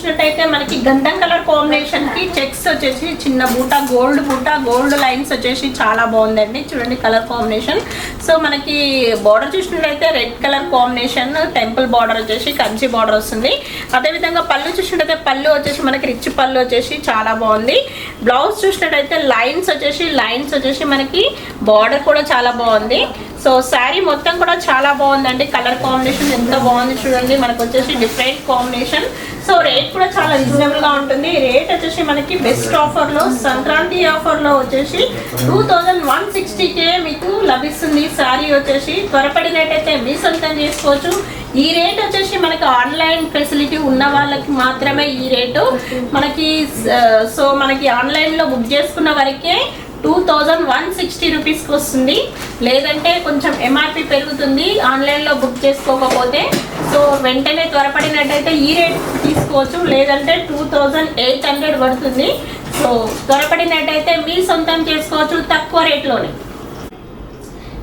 చూసినట్టయితే మనకి గంధం కలర్ కాంబినేషన్ కి చెక్స్ వచ్చేసి చిన్న బూట గోల్డ్ లైన్స్ వచ్చేసి చాలా బాగుందండి. చూడండి కలర్ కాంబినేషన్. సో మనకి బార్డర్ చూసినట్టయితే red colour combination, temple border వచ్చేసి కంచి బార్డర్ వస్తుంది. అదేవిధంగా పళ్ళు చూసినట్టయితే పళ్ళు వచ్చేసి మనకి రిచ్ పళ్ళు వచ్చేసి చాలా బాగుంది. బ్లౌజ్ చూసినట్టయితే లైన్స్ వచ్చేసి మనకి బార్డర్ కూడా చాలా బాగుంది. సో శారీ మొత్తం కూడా చాలా బాగుందండి. కలర్ కాంబినేషన్ ఎంత బాగుంది చూడండి. మనకు వచ్చేసి డిఫరెంట్ కాంబినేషన్. సో రేట్ కూడా చాలా రీజనబుల్ గా ఉంటుంది. రేట్ వచ్చేసి మనకి బెస్ట్ ఆఫర్ లో సంక్రాంతి ఆఫర్ లో వచ్చేసి 2160కే మీకు లభిస్తుంది. శారీ వచ్చేసి త్వరపడినట్టయితే మీ సొంతం చేసుకోవచ్చు. ఈ రేట్ వచ్చేసి మనకి ఆన్లైన్ ఫెసిలిటీ ఉన్న వాళ్ళకి మాత్రమే ఈ రేటు మనకి. సో మనకి ఆన్లైన్ లో బుక్ చేసుకున్న వరకే 2160 రూపీస్కి వస్తుంది. లేదంటే కొంచెం ఎంఆర్పి పెరుగుతుంది ఆన్లైన్లో బుక్ చేసుకోకపోతే. సో వెంటనే త్వరపడినట్టయితే ఈ రేట్ తీసుకోవచ్చు. లేదంటే 2800 పడుతుంది. సో త్వరపడినట్టయితే మీ సొంతం చేసుకోవచ్చు తక్కువ రేట్లోనే.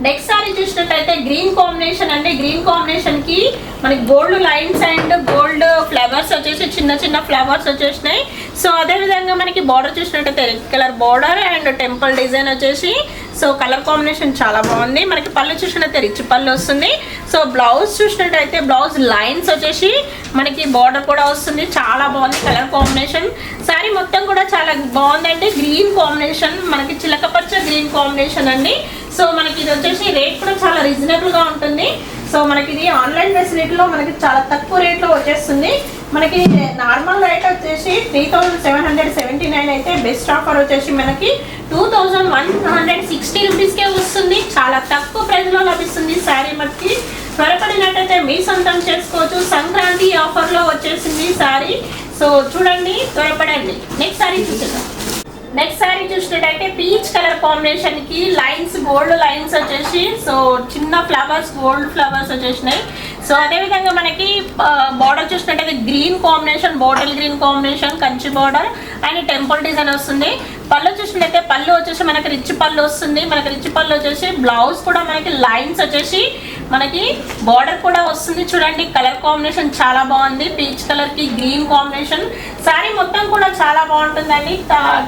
నెక్స్ట్ సారీ చూసినట్టయితే గ్రీన్ కాంబినేషన్ అండి. గ్రీన్ కాంబినేషన్ కి మనకి gold lines and gold flowers వచ్చేసి చిన్న ఫ్లవర్స్ వచ్చేసినాయి. సో అదే విధంగా మనకి బార్డర్ చూసినట్టయితే red colour border and temple design వచ్చేసి. సో కలర్ కాంబినేషన్ చాలా బాగుంది. మనకి పళ్ళు చూసినట్టయితే రిచ్ పళ్ళు వస్తుంది. సో బ్లౌజ్ చూసినట్టయితే బ్లౌజ్ లైన్స్ వచ్చేసి మనకి బార్డర్ కూడా వస్తుంది. చాలా బాగుంది కలర్ కాంబినేషన్. శారీ మొత్తం కూడా చాలా బాగుందండి. గ్రీన్ కాంబినేషన్ మనకి చిలకపచ్చ గ్రీన్ కాంబినేషన్ అండి. సో మనకి ఇది వచ్చేసి రేట్ కూడా చాలా రీజనబుల్ గా ఉంటుంది. సో మనకి ఇది ఆన్లైన్ ఫెసిలిటీలో మనకి చాలా తక్కువ రేట్లో వచ్చేస్తుంది. మనకి నార్మల్ రేట్ వచ్చేసి 3779 అయితే బెస్ట్ ఆఫర్ వచ్చేసి మనకి 2160 రూపీస్కే వస్తుంది. చాలా తక్కువ ప్రైస్ లో లభిస్తుంది శారీ మనకి. త్వరపడినట్టయితే మీ సొంతం చేసుకోవచ్చు. సంక్రాంతి ఆఫర్ లో వచ్చేసింది శారీ. సో చూడండి, త్వరపడండి. నెక్స్ట్ శారీ చూసేద్దాం. నెక్స్ట్ శారీ చూసినట్టయితే పీచ్ కలర్ కాంబినేషన్ కి లైన్స్ గోల్డ్ లైన్స్ వచ్చేసి సో చిన్న ఫ్లవర్స్ గోల్డ్ ఫ్లవర్స్ వచ్చేసినాయి. సో అదే విధంగా మనకి బార్డర్ చూసినట్టయితే green combination, bottle green combination, Kanchi border and temple design వస్తుంది. పళ్ళు చూసినట్టయితే పళ్ళు వచ్చేసి మనకి రిచ్ పళ్ళు వస్తుంది. మనకి రిచ్ పళ్ళు వచ్చేసి బ్లౌజ్ కూడా మనకి లైన్స్ వచ్చేసి మనకి బార్డర్ కూడా వస్తుంది. చూడండి కలర్ కాంబినేషన్ చాలా బాగుంది. పీచ్ కలర్ కి గ్రీన్ కాంబినేషన్. శారీ మొత్తం కూడా చాలా బాగుంటుందండి.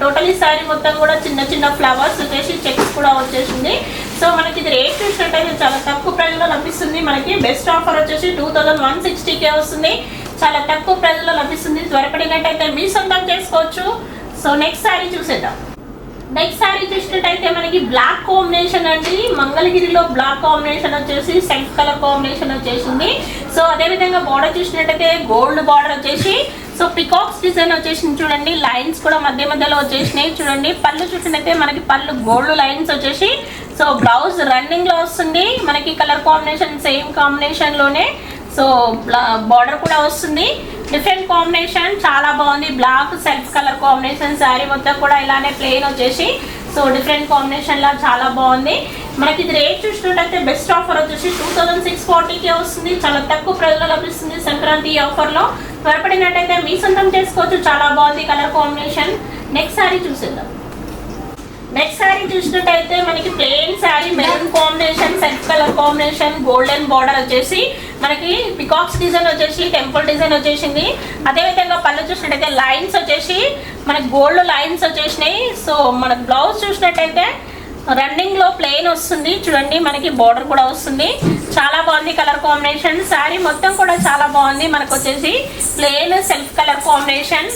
టోటలీ శారీ మొత్తం కూడా చిన్న ఫ్లవర్స్ వచ్చేసి చెక్స్ కూడా వచ్చేసింది. సో మనకి ఇది రేట్ చూసినట్టయితే చాలా తక్కువ ప్రైస్ లో లభిస్తుంది. మనకి బెస్ట్ ఆఫర్ వచ్చేసి 2160కే వస్తుంది. చాలా తక్కువ ప్రైస్ లో లభిస్తుంది. త్వరపడినట్టయితే మీ సొంతం చేసుకోవచ్చు. సో నెక్స్ట్ శారీ చూసేద్దాం. నెక్స్ట్ శారీ చూసినట్టయితే మనకి బ్లాక్ కాంబినేషన్ అండి. మంగళగిరిలో బ్లాక్ కాంబినేషన్ వచ్చేసి సెల్ఫ్ కలర్ కాంబినేషన్ వచ్చేసింది. సో అదే విధంగా బార్డర్ చూసినట్టయితే గోల్డ్ బార్డర్ వచ్చేసి సో పికాక్స్ డిజైన్ వచ్చేసింది. చూడండి లైన్స్ కూడా మధ్యలో వచ్చేసినాయి. చూడండి పళ్ళు చూసినట్టయితే మనకి పళ్ళు గోల్డ్ లైన్స్ వచ్చేసి సో బ్లౌజ్ రన్నింగ్ లో వస్తుంది. మనకి కలర్ కాంబినేషన్ సేమ్ కాంబినేషన్ లోనే సో బార్డర్ కూడా వస్తుంది. డిఫరెంట్ కాంబినేషన్ చాలా బాగుంది. Black self colour combination. Sari మొత్తం కూడా ఇలానే ప్లెయిన్ వచ్చేసి సో డిఫరెంట్ కాంబినేషన్ లా చాలా బాగుంది. మనకి ఇది రేట్ చూసినట్టయితే బెస్ట్ ఆఫర్ వచ్చేసి 2640కే వస్తుంది. చాలా తక్కువ ప్రైస్ లో లభిస్తుంది సంక్రాంతి ఆఫర్ లో. త్వరపడినట్టయితే మీ సొంతం చేసుకోవచ్చు. చాలా బాగుంది కలర్ కాంబినేషన్. నెక్స్ట్ శారీ చూసేద్దాం. నెక్స్ట్ శారీ చూసినట్టయితే మనకి plain sari maroon combination, self colour combination, golden border వచ్చేసి మనకి పికాక్స్ డిజైన్ వచ్చేసి టెంపుల్ డిజైన్ వచ్చేసింది. అదేవిధంగా పళ్ళు చూసినట్టయితే లైన్స్ వచ్చేసి మనకి గోల్డ్ లైన్స్ వచ్చేసినాయి. సో మనకి బ్లౌజ్ చూసినట్టయితే రన్నింగ్ లో ప్లెయిన్ వస్తుంది. చూడండి మనకి బార్డర్ కూడా వస్తుంది. చాలా బాగుంది కలర్ కాంబినేషన్. శారీ మొత్తం కూడా చాలా బాగుంది. మనకు వచ్చేసి plain self colour combination.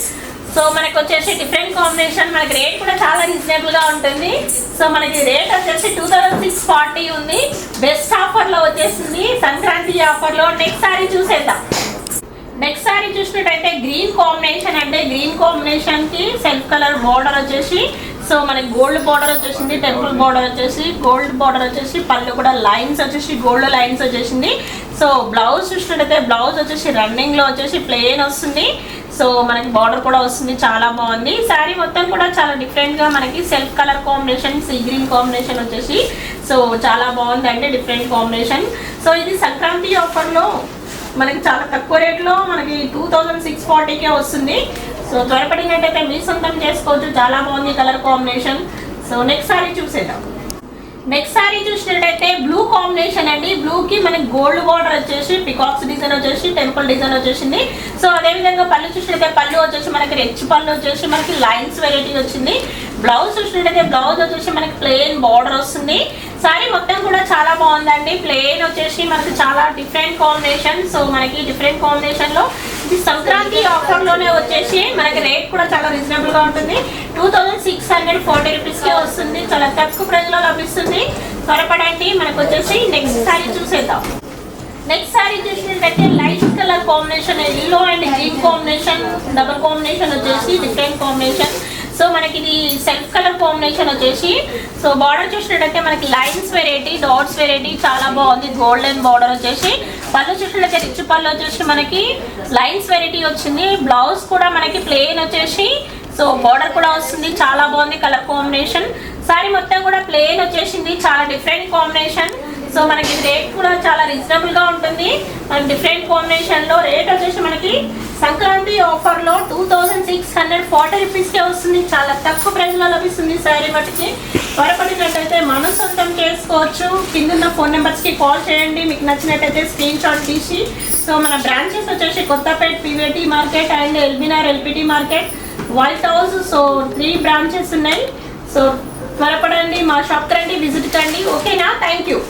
So మనకి వచ్చేసి డిఫరెంట్ కాంబినేషన్. మనకి రేట్ కూడా చాలా రీజనబుల్ గా ఉంటుంది. సో మనకి రేట్ వచ్చేసి 2640 ఉంది. బెస్ట్ ఆఫర్ లో వచ్చేసింది సంక్రాంతి ఆఫర్ లో. నెక్స్ట్ సారీ చూసేద్దాం. నెక్స్ట్ సారీ చూసినట్టయితే గ్రీన్ కాంబినేషన్ అంటే గ్రీన్ కాంబినేషన్ కి సెల్ఫ్ కలర్ బార్డర్ వచ్చేసి సో మనకి గోల్డ్ బార్డర్ వచ్చేసింది. టెంపుల్ బార్డర్ వచ్చేసి గోల్డ్ బార్డర్ వచ్చేసి పళ్ళు కూడా లైన్స్ వచ్చేసి గోల్డ్ లైన్స్ వచ్చేసింది. సో బ్లౌజ్ చూసినట్టయితే బ్లౌజ్ వచ్చేసి రన్నింగ్ లో వచ్చేసి ప్లెయిన్ వస్తుంది. సో మనకి బార్డర్ కూడా వస్తుంది. చాలా బాగుంది. శారీ మొత్తం కూడా చాలా డిఫరెంట్ గా మనకి self colour combination, sea green combination వచ్చేసి సో చాలా బాగుంది అండి డిఫరెంట్ కాంబినేషన్. సో ఇది సంక్రాంతి ఆఫర్ లో మనకి చాలా తక్కువ రేట్లో మనకి 2640కే వస్తుంది. సో త్వరపడినట్టయితే మీ సొంతం చేసుకోవచ్చు. చాలా బాగుంది colour combination. So next sorry చూసేద్దాం. నెక్స్ట్ సారీ చూసినట్టయితే బ్లూ కాంబినేషన్ అండి. బ్లూ కి మనకి గోల్డ్ బార్డర్ వచ్చేసి పికాక్స్ డిజైన్ వచ్చేసి టెంపుల్ డిజైన్ వచ్చేసింది. సో అదే విధంగా పళ్ళు చూసినట్టయితే పళ్ళు వచ్చేసి మనకి రిచ్ పళ్ళు వచ్చేసి మనకి లైన్స్ వెరైటీ వచ్చింది. బ్లౌజ్ చూసినట్టయితే బ్లౌజ్ వచ్చేసి మనకి ప్లెయిన్ బార్డర్ వస్తుంది. సారీ మొత్తం కూడా చాలా బాగుందండి. ప్లెయిన్ వచ్చేసి మనకి చాలా డిఫరెంట్ కాంబినేషన్. సో మనకి డిఫరెంట్ కాంబినేషన్ లో ఇది సంక్రాంతి ఆఫర్ లోనే వచ్చేసి మనకి రేట్ కూడా చాలా రీజనబుల్ గా ఉంటుంది. 2640 రూపీస్ కి వస్తుంది. చాలా తక్కువ ప్రైస్ లో లభిస్తుంది. త్వరపడండి. మనకు వచ్చేసి నెక్స్ట్ సారీ చూసేద్దాం. నెక్స్ట్ సారీ చూసినట్టయితే light colour combination, yellow and green combination, double combination వచ్చేసి డిఫరెంట్ కాంబినేషన్. సో మనకి ఇది సెల్ఫ్ కలర్ కాంబినేషన్ వచ్చేసి సో బార్డర్ చూసినట్టయితే మనకి లైన్స్ వెరైటీ, డాట్స్ వెరైటీ చాలా బాగుంది. గోల్డెన్ బార్డర్ వచ్చేసి పళ్ళు చూసినట్టయితే రిచ్ పళ్ళు వచ్చేసి మనకి లైన్స్ వెరైటీ వచ్చింది. బ్లౌజ్ కూడా మనకి ప్లెయిన్ వచ్చేసి సో బార్డర్ కూడా వస్తుంది. చాలా బాగుంది కలర్ కాంబినేషన్. సారీ మొత్తం కూడా ప్లెయిన్ వచ్చేసింది. చాలా డిఫరెంట్ కాంబినేషన్. సో మనకి రేట్ కూడా చాలా రీజనబుల్ గా ఉంటుంది. మనకి డిఫరెంట్ కాంబినేషన్ లో రేట్ వచ్చేసి మనకి సంక్రాంతి ఆఫర్ లో 2640 రూపీస్ కే వస్తుంది. చాలా తక్కువ ప్రైస్ లో లభిస్తుంది. సారీ మటుకి త్వరపడినట్టయితే మన సొంతం చేసుకోవచ్చు. కింద ఫోన్ నెంబర్స్ కి కాల్ చేయండి. మీకు నచ్చినట్టయితే స్క్రీన్ షాట్ తీసి. సో మన బ్రాంచెస్ వచ్చేసి Kothapet PVT market and LB Nagar LPT market, white house. So 3 branches ఉన్నాయి. సో త్వరపడండి, మా షాప్ రండి, విజిట్ కండి. ఓకేనా? Thank you.